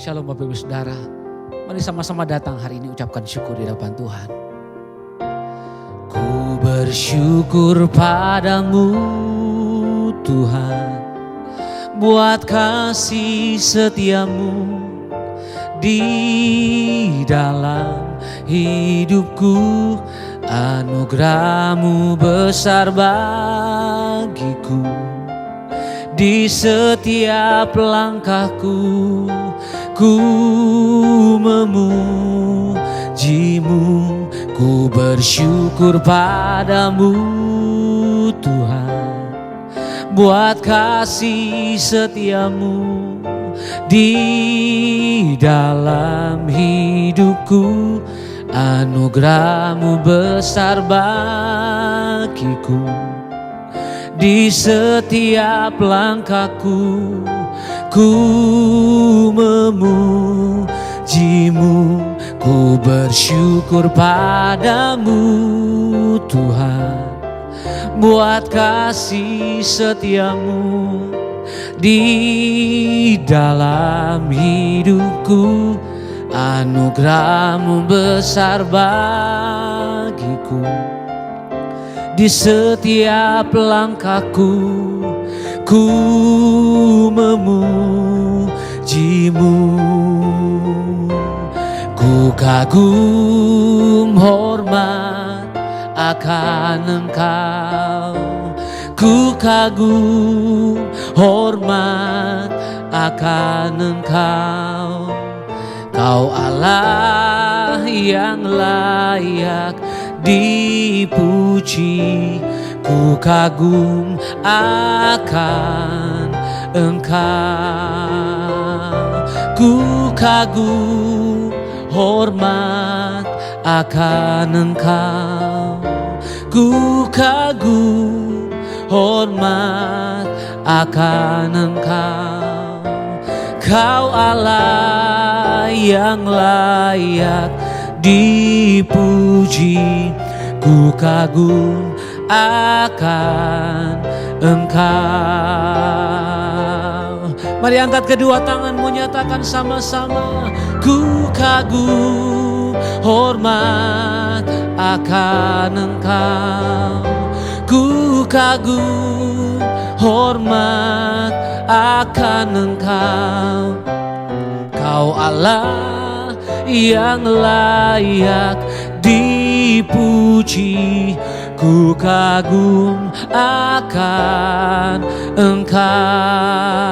Shalom Bapak Ibu Saudara. Mari sama-sama datang hari ini ucapkan syukur di hadapan Tuhan. Ku bersyukur padamu Tuhan, buat kasih setiamu di dalam hidupku. Anugerahmu besar bagiku. Di setiap langkahku ku memujimu. Ku bersyukur padamu Tuhan, buat kasih setiamu di dalam hidupku. Anugerahmu besar bagiku. Di setiap langkahku ku memujimu. Ku bersyukur padamu Tuhan, buat kasih setiamu di dalam hidupku. Anugerahmu besar bagiku. Di setiap langkahku ku memujimu. Ku kagum hormat akan Engkau. Ku kagum hormat akan Engkau. Kau Allah yang layak dipuji. Ku kagum akan Engkau. Ku kagum hormat akan Engkau. Ku kagum hormat akan Engkau. Kau Allah yang layak dipuji. Ku kagum akan Engkau. Mari angkat kedua tanganmu, nyatakan sama-sama. Ku kagum hormat akan Engkau. Ku kagum hormat akan Engkau. Kau Allah yang layak dipuji. Ku kagum akan Engkau.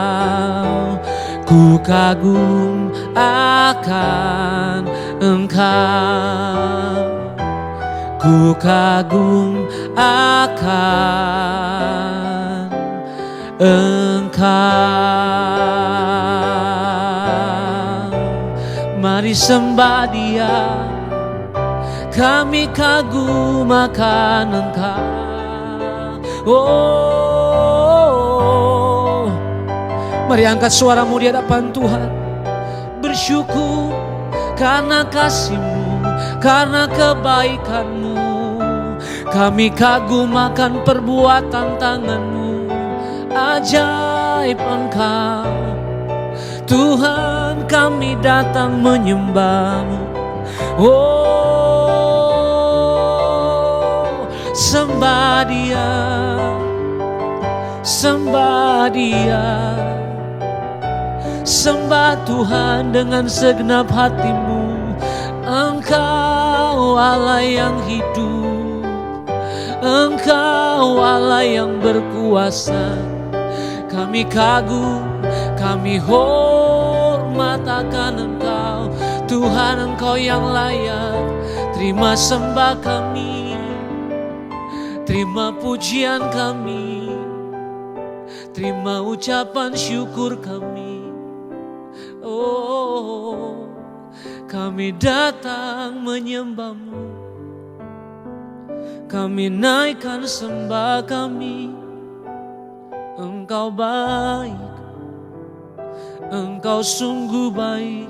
Ku kagum akan Engkau. Ku kagum akan Engkau. Mari sembah Dia, kami kagum akan Engkau. Oh, mari angkat suaramu di hadapan Tuhan. Bersyukur karena kasih-Mu, karena kebaikan-Mu. Kami kagum akan perbuatan tangan-Mu. Ajaib Engkau Tuhan, kami datang menyembah-Mu. Oh, sembah Dia, sembah Dia. Sembah Tuhan dengan segenap hatimu. Engkau Allah yang hidup, Engkau Allah yang berkuasa. Kami kagum, kami hormat akan Engkau. Tuhan, Engkau yang layak. Terima sembah kami, terima pujian kami, terima ucapan syukur kami. Oh, kami datang menyembah-Mu. Kami naikkan sembah kami. Engkau baik, Engkau sungguh baik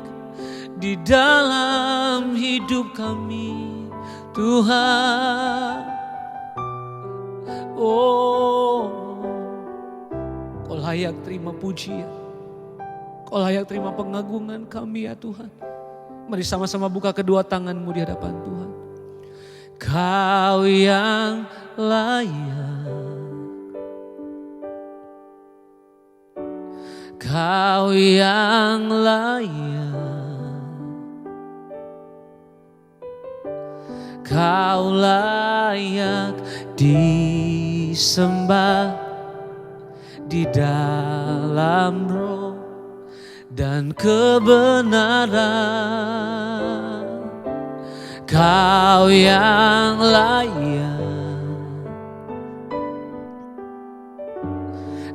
di dalam hidup kami, Tuhan. Oh, Kau layak terima pujian, Kau layak terima pengagungan kami ya Tuhan. Mari sama-sama buka kedua tanganmu di hadapan Tuhan. Kau yang layak, Kau yang layak, Kau layak disembah di dalam roh dan kebenaran. Kau yang layak,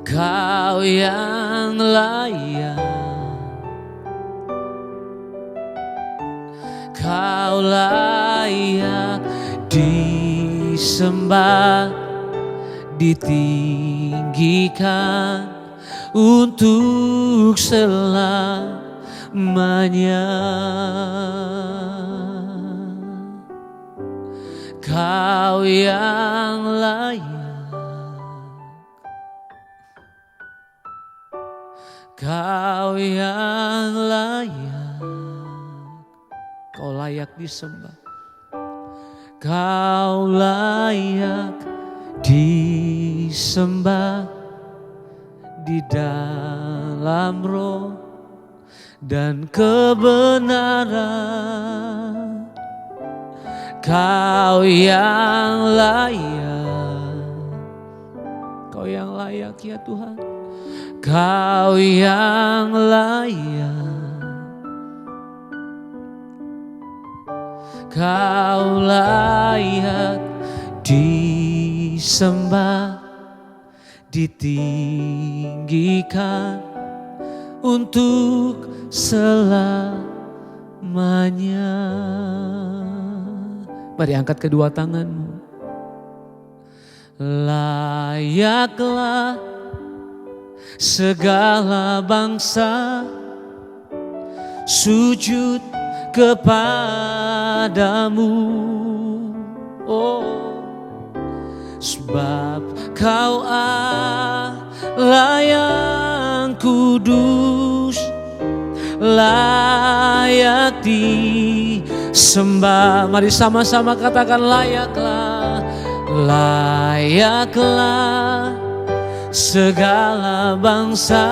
Kau yang layak, Kau layak disembah, ditinggikan untuk selamanya. Kau yang layak, Kau yang layak, Kau layak disembah, Kau layak disembah di dalam roh dan kebenaran. Kau yang layak, Kau yang layak ya Tuhan. Kau yang layak, Kau layak disembah, ditinggikan untuk selamanya. Mari angkat kedua tanganmu. Layaklah segala bangsa sujud kepadamu, oh, sebab Kau Allah yang kudus, layak disembah. Mari sama-sama katakan layaklah, layaklah segala bangsa,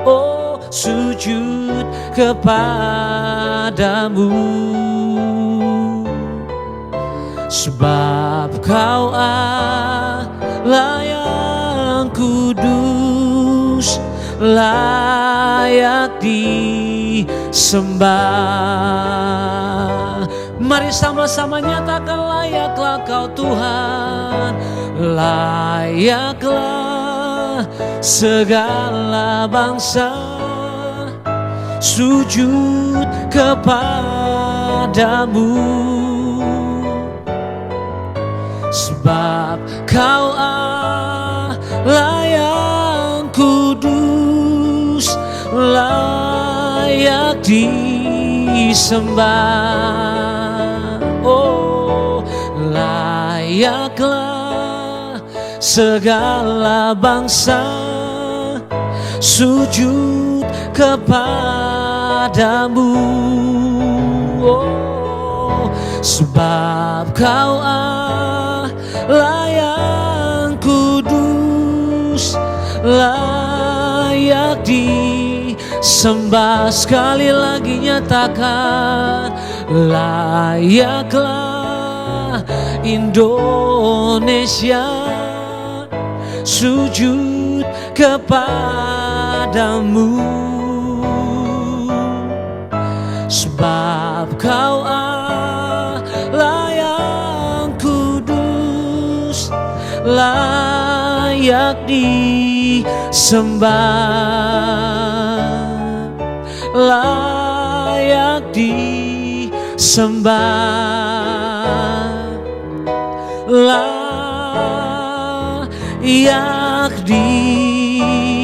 oh, sujud kepadamu, sebab Kau Allah yang kudus, layak disembah. Mari sama-sama nyatakan layaklah Kau Tuhan, layaklah segala bangsa sujud kepadamu, sebab Kau Allah yang kudus, layak disembah. Oh, layaklah segala bangsa sujud kepadamu, oh, sebab Kau Allah yang kudus, layak disembah. Sekali lagi nyatakan, layaklah Indonesia sujud kepadamu, sebab Kau Allah yang kudus, layak disembah, layak disembah, layak disembah.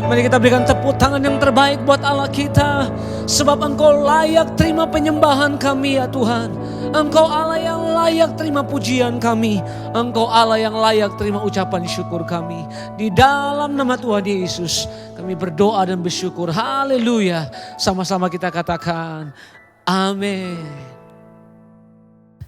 Mari kita berikan tepuk tangan yang terbaik buat Allah kita, sebab Engkau layak terima penyembahan kami ya Tuhan. Engkau Allah yang layak terima pujian kami. Engkau Allah yang layak terima ucapan syukur kami. Di dalam nama Tuhan Yesus kami berdoa dan bersyukur. Haleluya. Sama-sama kita katakan amin.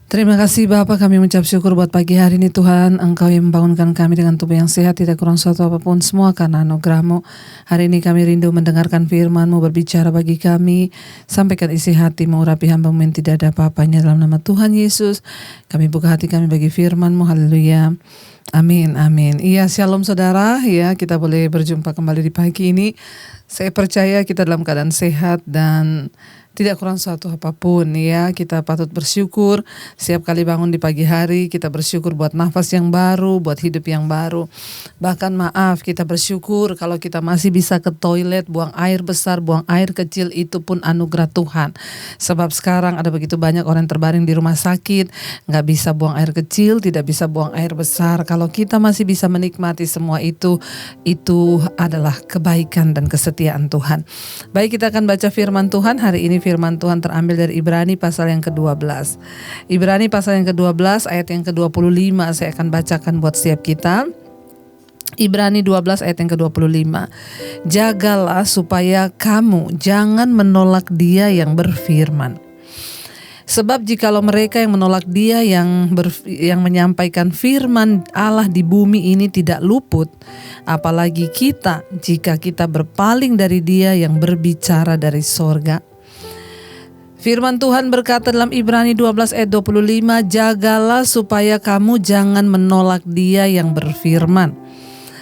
Terima kasih Bapa, kami mengucap syukur buat pagi hari ini Tuhan. Engkau yang membangunkan kami dengan tubuh yang sehat, tidak kurang suatu apapun, semua karena anugerah-Mu. Hari ini kami rindu mendengarkan firman-Mu berbicara bagi kami. Sampaikan isi hati, mengurapi hamba-Mu yang tidak ada apa-apanya, dalam nama Tuhan Yesus. Kami buka hati kami bagi firman-Mu, haleluya. Amin, amin. Iya, shalom saudara. Ya, kita boleh berjumpa kembali di pagi ini. Saya percaya kita dalam keadaan sehat dan tidak kurang suatu apapun ya. Kita patut bersyukur setiap kali bangun di pagi hari. Kita bersyukur buat nafas yang baru, buat hidup yang baru. Bahkan maaf, kita bersyukur kalau kita masih bisa ke toilet, buang air besar, buang air kecil, itu pun anugerah Tuhan. Sebab sekarang ada begitu banyak orang yang terbaring di rumah sakit, gak bisa buang air kecil, tidak bisa buang air besar. Kalau kita masih bisa menikmati semua itu adalah kebaikan dan kesetiaan Tuhan. Baik, kita akan baca firman Tuhan hari ini. Firman Tuhan terambil dari Ibrani pasal yang ke-12. Ibrani pasal yang ke-12 ayat yang ke-25 saya akan bacakan buat setiap kita. Ibrani 12 ayat yang ke-25. Jagalah supaya kamu jangan menolak Dia yang berfirman. Sebab jikalau mereka yang menolak Dia yang menyampaikan firman Allah di bumi ini tidak luput, apalagi kita jika kita berpaling dari Dia yang berbicara dari sorga. Firman Tuhan berkata dalam Ibrani 12 ayat 25, jagalah supaya kamu jangan menolak Dia yang berfirman.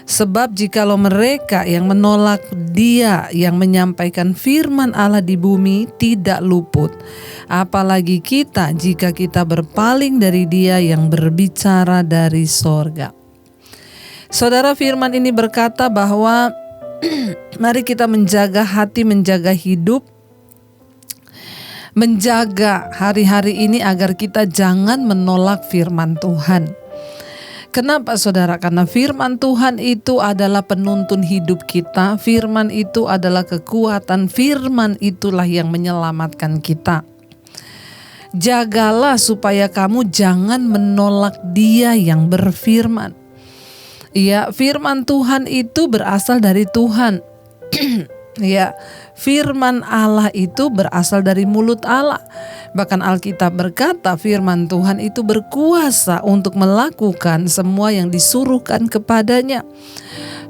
Sebab jikalau mereka yang menolak Dia yang menyampaikan firman Allah di bumi tidak luput, apalagi kita jika kita berpaling dari Dia yang berbicara dari sorga. Saudara, firman ini berkata bahwa mari kita menjaga hati, menjaga hidup, menjaga hari-hari ini agar kita jangan menolak firman Tuhan. Kenapa saudara? Karena firman Tuhan itu adalah penuntun hidup kita. Firman itu adalah kekuatan. Firman itulah yang menyelamatkan kita. Jagalah supaya kamu jangan menolak Dia yang berfirman. Ya, firman Tuhan itu berasal dari Tuhan. Ya, firman Allah itu berasal dari mulut Allah. Bahkan Alkitab berkata firman Tuhan itu berkuasa untuk melakukan semua yang disuruhkan kepadanya.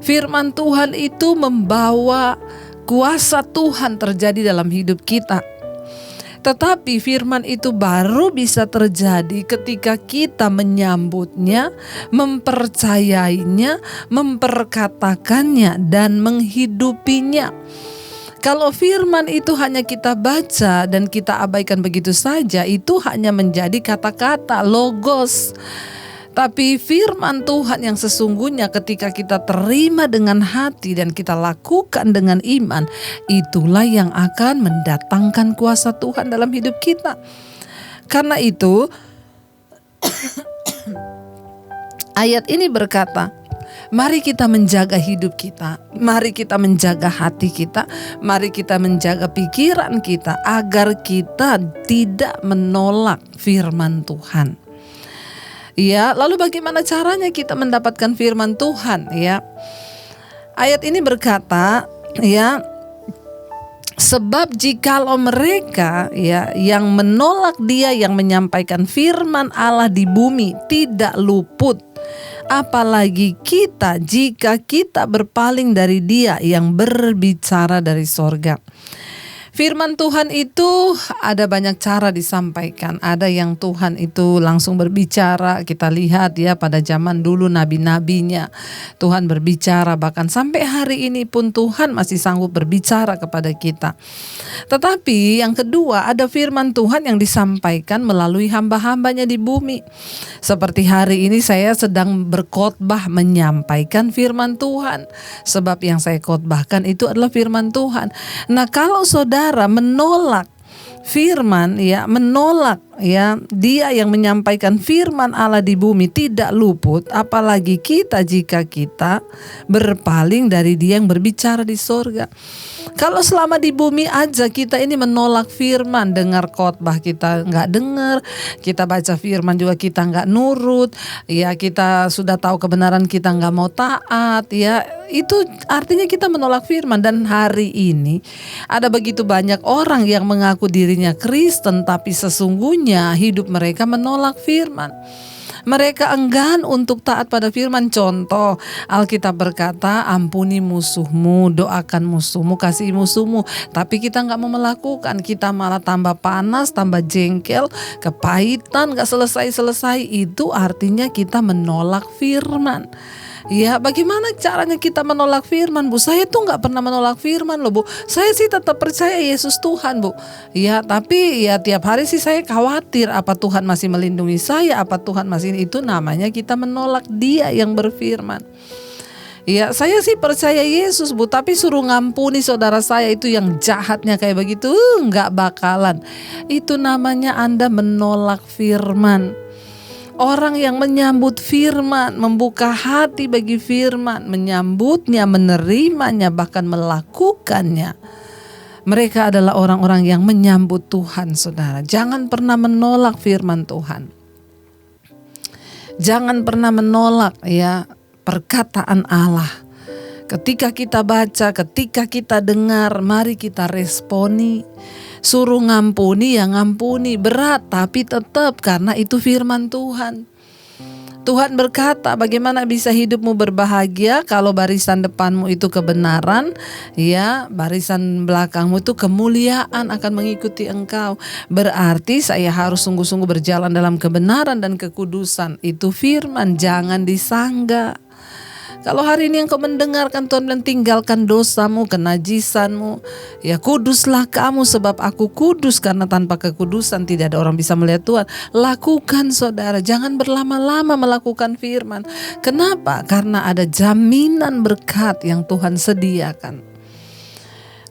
Firman Tuhan itu membawa kuasa Tuhan terjadi dalam hidup kita. Tetapi firman itu baru bisa terjadi ketika kita menyambutnya, mempercayainya, memperkatakannya, dan menghidupinya. Kalau firman itu hanya kita baca dan kita abaikan begitu saja, itu hanya menjadi kata-kata, logos. Tapi firman Tuhan yang sesungguhnya ketika kita terima dengan hati dan kita lakukan dengan iman, itulah yang akan mendatangkan kuasa Tuhan dalam hidup kita. Karena itu ayat ini berkata, mari kita menjaga hidup kita, mari kita menjaga hati kita, mari kita menjaga pikiran kita agar kita tidak menolak firman Tuhan. Ya, lalu bagaimana caranya kita mendapatkan firman Tuhan? Ya, ayat ini berkata, ya, sebab jikalau mereka ya yang menolak Dia yang menyampaikan firman Allah di bumi tidak luput, apalagi kita jika kita berpaling dari Dia yang berbicara dari sorga. Firman Tuhan itu ada banyak cara disampaikan. Ada yang Tuhan itu langsung berbicara. Kita lihat ya pada zaman dulu nabi-nabinya Tuhan berbicara. Bahkan sampai hari ini pun Tuhan masih sanggup berbicara kepada kita. Tetapi yang kedua, ada firman Tuhan yang disampaikan melalui hamba-hambanya di bumi. Seperti hari ini saya sedang berkhotbah menyampaikan firman Tuhan. Sebab yang saya khotbahkan itu adalah firman Tuhan. Nah, kalau saudara menolak firman, ya, menolak ya, Dia yang menyampaikan firman Allah di bumi tidak luput, apalagi kita jika kita berpaling dari Dia yang berbicara di sorga. Kalau selama di bumi aja kita ini menolak firman, dengar khotbah kita nggak dengar, kita baca firman juga kita nggak nurut, ya kita sudah tahu kebenaran kita nggak mau taat, ya itu artinya kita menolak firman. Dan hari ini ada begitu banyak orang yang mengaku dirinya Kristen tapi sesungguhnya hidup mereka menolak firman. Mereka enggan untuk taat pada firman. Contoh, Alkitab berkata, ampuni musuhmu, doakan musuhmu, kasihi musuhmu. Tapi kita gak mau melakukan, kita malah tambah panas, tambah jengkel, kepahitan, gak selesai-selesai. Itu artinya kita menolak firman. Ya, bagaimana caranya kita menolak firman, Bu? Saya tuh gak pernah menolak firman loh, Bu. Saya sih tetap percaya Yesus Tuhan, Bu. Ya, tapi ya tiap hari sih saya khawatir, apa Tuhan masih melindungi saya, apa Tuhan masih, itu namanya kita menolak Dia yang berfirman. Ya, saya sih percaya Yesus, Bu, tapi suruh ngampuni saudara saya itu yang jahatnya kayak begitu, gak bakalan. Itu namanya Anda menolak firman. Orang yang menyambut firman, membuka hati bagi firman, menyambutnya, menerimanya, bahkan melakukannya, mereka adalah orang-orang yang menyambut Tuhan, saudara. Jangan pernah menolak firman Tuhan. Jangan pernah menolak ya perkataan Allah. Ketika kita baca, ketika kita dengar, mari kita responi. Suruh ngampuni ya ngampuni, berat tapi tetap, karena itu firman Tuhan. Tuhan berkata, bagaimana bisa hidupmu berbahagia kalau barisan depanmu itu kebenaran, ya barisan belakangmu itu kemuliaan akan mengikuti engkau. Berarti saya harus sungguh-sungguh berjalan dalam kebenaran dan kekudusan. Itu firman, jangan disangga. Kalau hari ini engkau mendengarkan Tuhan bilang, tinggalkan dosamu, kenajisanmu, ya kuduslah kamu sebab aku kudus, karena tanpa kekudusan tidak ada orang bisa melihat Tuhan. Lakukan, saudara, jangan berlama-lama melakukan firman. Kenapa? Karena ada jaminan berkat yang Tuhan sediakan.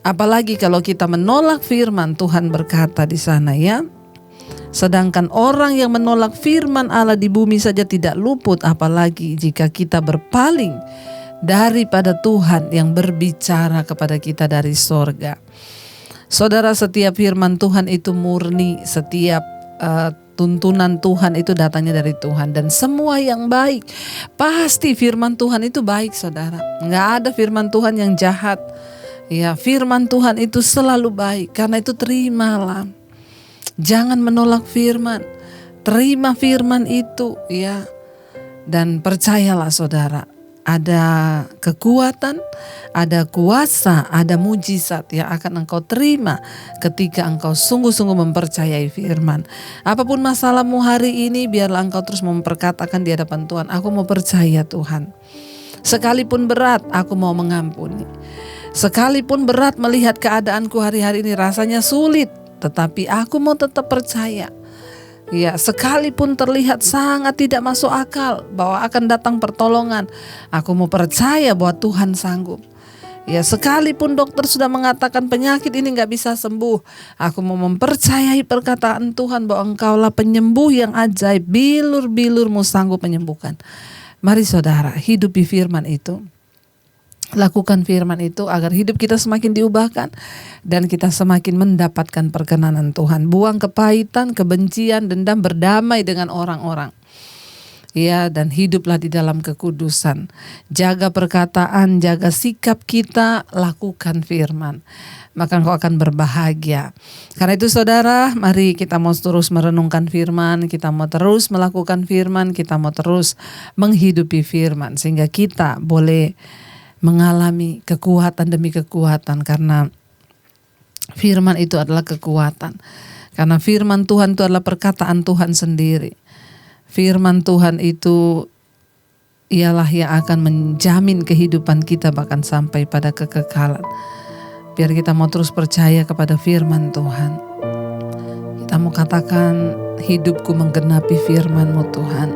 Apalagi kalau kita menolak firman, Tuhan berkata di sana, ya. Sedangkan orang yang menolak firman Allah di bumi saja tidak luput, apalagi jika kita berpaling daripada Tuhan yang berbicara kepada kita dari sorga. Saudara, setiap firman Tuhan itu murni, setiap tuntunan Tuhan itu datangnya dari Tuhan, dan semua yang baik. Pasti firman Tuhan itu baik, saudara. Nggak ada firman Tuhan yang jahat. Ya, firman Tuhan itu selalu baik, karena itu terimalah. Jangan menolak firman, terima firman itu, ya. Dan percayalah, saudara, ada kekuatan, ada kuasa, ada mujizat yang akan engkau terima ketika engkau sungguh-sungguh mempercayai firman. Apapun masalahmu hari ini, biarlah engkau terus memperkatakan di hadapan Tuhan, aku mau percaya Tuhan. Sekalipun berat, aku mau mengampuni. Sekalipun berat melihat keadaanku hari-hari ini rasanya sulit, tetapi aku mau tetap percaya. Ya, sekalipun terlihat sangat tidak masuk akal bahwa akan datang pertolongan, aku mau percaya bahwa Tuhan sanggup. Ya, sekalipun dokter sudah mengatakan penyakit ini gak bisa sembuh, aku mau mempercayai perkataan Tuhan bahwa Engkaulah penyembuh yang ajaib, bilur-bilurmu sanggup menyembuhkan. Mari saudara, hidupi firman itu. Lakukan firman itu agar hidup kita semakin diubahkan dan kita semakin mendapatkan perkenanan Tuhan. Buang kepahitan, kebencian, dendam, berdamai dengan orang-orang. Ya, dan hiduplah di dalam kekudusan. Jaga perkataan, jaga sikap kita, lakukan firman. Maka engkau akan berbahagia. Karena itu saudara, mari kita mau terus merenungkan firman, kita mau terus melakukan firman, kita mau terus menghidupi firman. Sehingga kita boleh mengalami kekuatan demi kekuatan, karena firman itu adalah kekuatan. Karena firman Tuhan itu adalah perkataan Tuhan sendiri. Firman Tuhan itu ialah yang akan menjamin kehidupan kita bahkan sampai pada kekekalan. Biar kita mau terus percaya kepada firman Tuhan. Kita mau katakan, hidupku menggenapi firman-Mu Tuhan.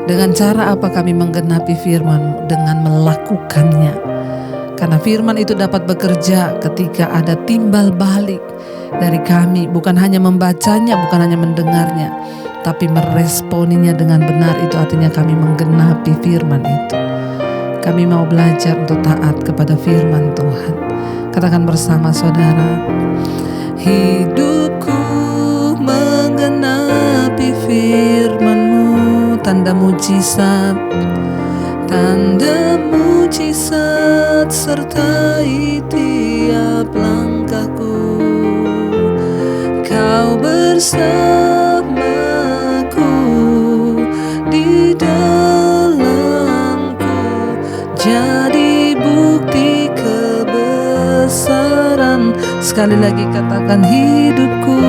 Dengan cara apa kami menggenapi firman-Mu? Dengan melakukannya. Karena firman itu dapat bekerja ketika ada timbal balik dari kami, bukan hanya membacanya, bukan hanya mendengarnya, tapi meresponinya dengan benar. Itu artinya kami menggenapi firman itu. Kami mau belajar untuk taat kepada firman Tuhan. Katakan bersama saudara, hidupku menggenapi firman-Mu, tanda mujizat, tanda mujizat sertai tiap langkahku. Kau bersamaku di dalamku, jadi bukti kebesaran. Sekali lagi katakan, hidupku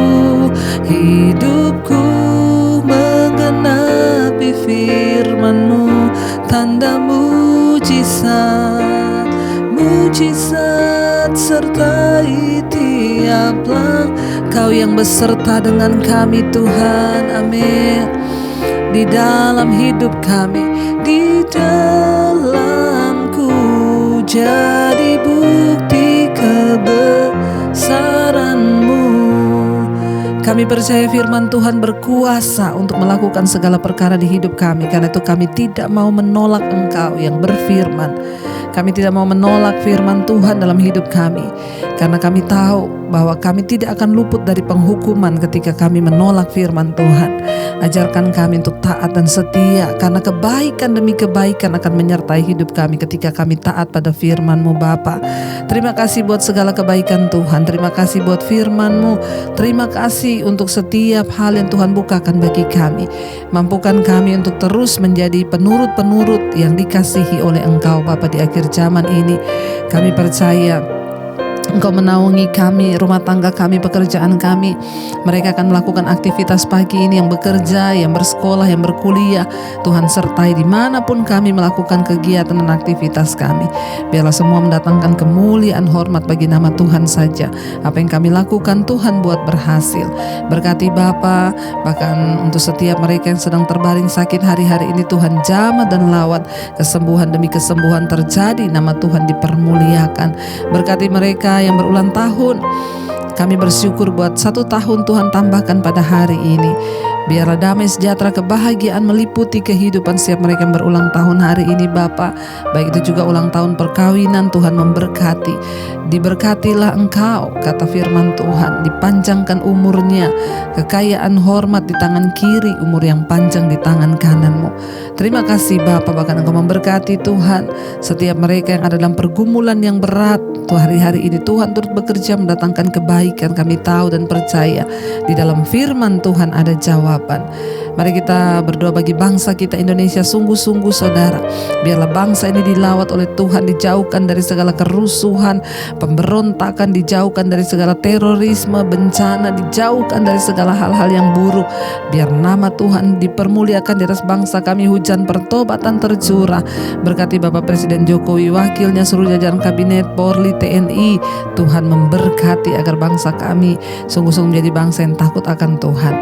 menggenapi firman-Mu, tanda mujizat sertai tiap langkah. Kau yang beserta dengan kami Tuhan, amin. Di dalam hidup kami, di dalamku, jadi bukti kebesaran-Mu. Kami percaya firman Tuhan berkuasa untuk melakukan segala perkara di hidup kami. Karena itu kami tidak mau menolak Engkau yang berfirman. Kami tidak mau menolak firman Tuhan dalam hidup kami. Karena kami tahu bahwa kami tidak akan luput dari penghukuman ketika kami menolak firman Tuhan. Ajarkan kami untuk taat dan setia, karena kebaikan demi kebaikan akan menyertai hidup kami ketika kami taat pada firman-Mu Bapa. Terima kasih buat segala kebaikan Tuhan. Terima kasih buat firman-Mu. Terima kasih untuk setiap hal yang Tuhan bukakan bagi kami. Mampukan kami untuk terus menjadi penurut-penurut yang dikasihi oleh Engkau Bapa di akhir zaman ini. Kami percaya Engkau menaungi kami, rumah tangga kami, pekerjaan kami. Mereka akan melakukan aktivitas pagi ini, yang bekerja, yang bersekolah, yang berkuliah. Tuhan sertai dimanapun kami melakukan kegiatan dan aktivitas kami. Biarlah semua mendatangkan kemuliaan hormat bagi nama Tuhan saja. Apa yang kami lakukan Tuhan buat berhasil. Berkati Bapa, bahkan untuk setiap mereka yang sedang terbaring sakit hari-hari ini, Tuhan jamah dan lawat. Kesembuhan demi kesembuhan terjadi, nama Tuhan dipermuliakan. Berkati mereka yang berulang tahun. Kami bersyukur buat 1 tahun Tuhan tambahkan pada hari ini. Biarlah damai sejahtera kebahagiaan meliputi kehidupan setiap mereka yang berulang tahun hari ini Bapa. Baik itu juga ulang tahun perkawinan, Tuhan memberkati. Diberkatilah Engkau, kata firman Tuhan, dipanjangkan umurnya, kekayaan hormat di tangan kiri, umur yang panjang di tangan kanan-Mu. Terima kasih Bapa, bahkan Engkau memberkati Tuhan setiap mereka yang ada dalam pergumulan yang berat. Hari-hari ini Tuhan turut bekerja mendatangkan kebaikan. Kami tahu dan percaya di dalam firman Tuhan ada jawaban. Mari kita berdoa bagi bangsa kita Indonesia. Sungguh-sungguh saudara, biarlah bangsa ini dilawat oleh Tuhan, dijauhkan dari segala kerusuhan, pemberontakan, dijauhkan dari segala terorisme, bencana, dijauhkan dari segala hal-hal yang buruk. Biar nama Tuhan dipermuliakan di atas bangsa kami, hujan pertobatan tercurah. Berkati Bapak Presiden Jokowi, wakilnya, seluruh jajaran kabinet, Polri, TNI. Tuhan memberkati agar bangsa kami sungguh-sungguh menjadi bangsa yang takut akan Tuhan.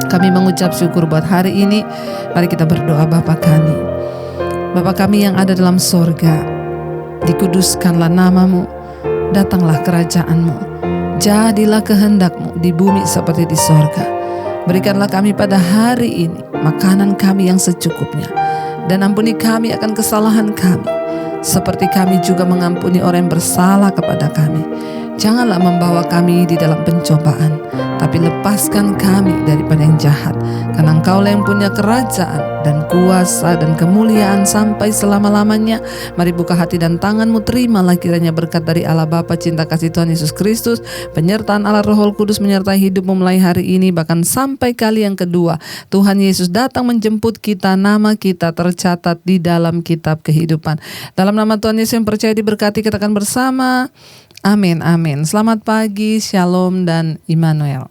Kami mengucap syukur buat hari ini. Mari kita berdoa. Bapa kami, Bapa kami yang ada dalam sorga, dikuduskanlah nama-Mu, datanglah kerajaan-Mu, jadilah kehendak-Mu di bumi seperti di sorga. Berikanlah kami pada hari ini makanan kami yang secukupnya, dan ampuni kami akan kesalahan kami, seperti kami juga mengampuni orang yang bersalah kepada kami. Janganlah membawa kami di dalam pencobaan, tapi lepaskan kami daripada yang jahat. Karena Engkau-lah yang punya kerajaan dan kuasa dan kemuliaan sampai selama-lamanya. Mari buka hati dan tangan-Mu, terimalah kiranya berkat dari Allah Bapa, cinta kasih Tuhan Yesus Kristus, penyertaan Allah Roh Kudus menyertai hidupmu mulai hari ini, bahkan sampai kali yang kedua Tuhan Yesus datang menjemput kita, nama kita tercatat di dalam kitab kehidupan. Dalam nama Tuhan Yesus yang percaya diberkati, katakan bersama, amin, amin. Selamat pagi, shalom dan Immanuel.